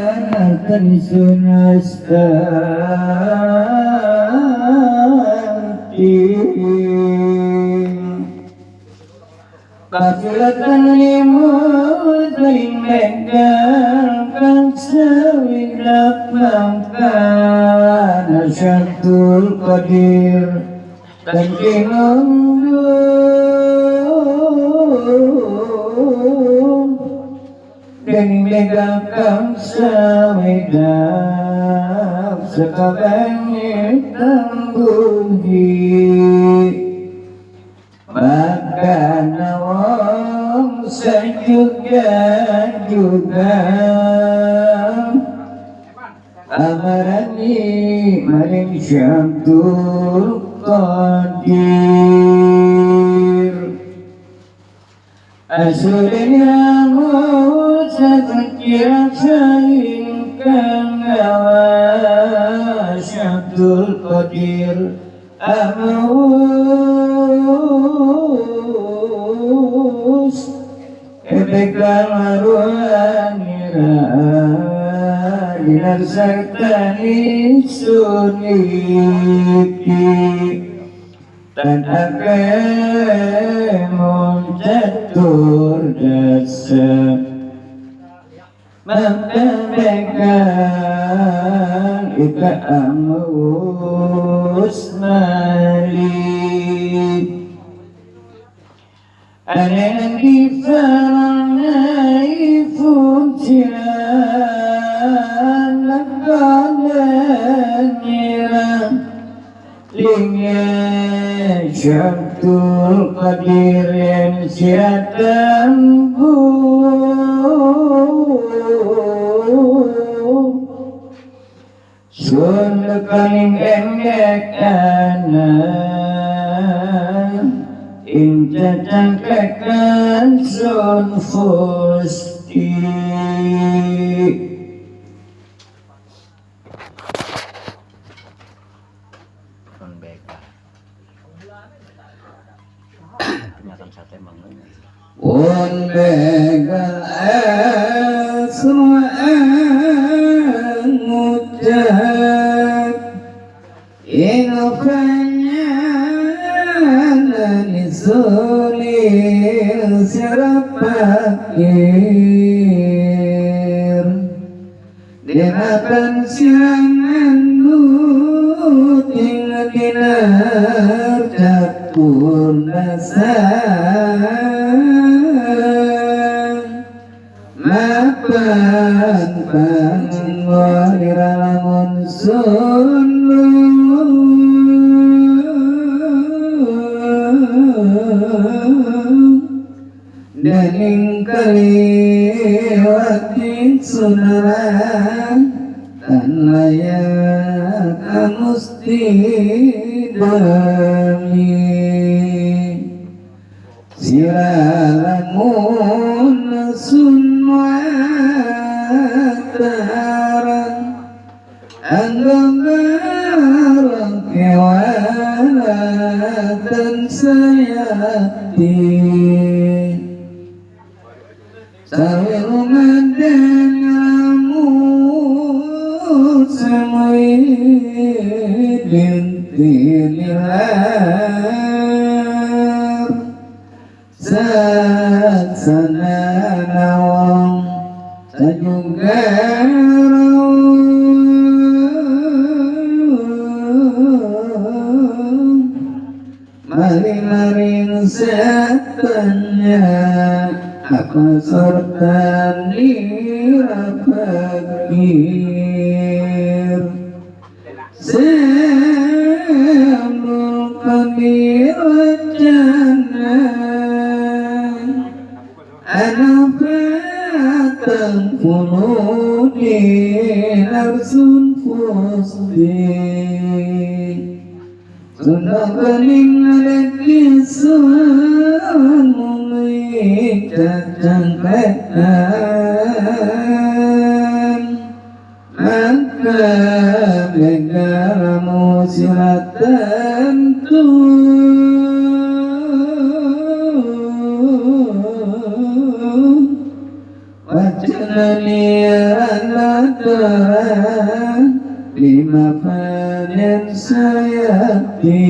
Tansun astanti kasulatan limut megang sewilak mangkan Syartul Qadir kantinundung dan megang sewilak sekabani tangguhi maka nawang juga amarani maring Syartul Qadir asulnya musafir saingkan awas Syartul Qadir amaus ebekal maruanira dinar sartani suniki dan akemun catur dasa mengkebekan ika amus malik anen difaranai fungsian lakalanira lingnya Syartul Qadir yang siatan sun kaling engek anan inca cangkekan sun fusti begal asma'an mujad inafanya nisulil sirapakir dinakan siangan nuting dinar catur nasar mapan pangwaliramun sunu daning kaliwatin sunaran tan layak amusti dami siralamun sunwataran anggambarang kewalatan sayati sawirungan dengamu semui dintililar saksana nawang sajugarau maring-maring setannya apa sortan dirapakir sembulkan di wajana anapatang punuh di narsun fusti sudah bening ada kisah mulai cacangkekan maka negaramu silatan wacana niat datang lima panen sayati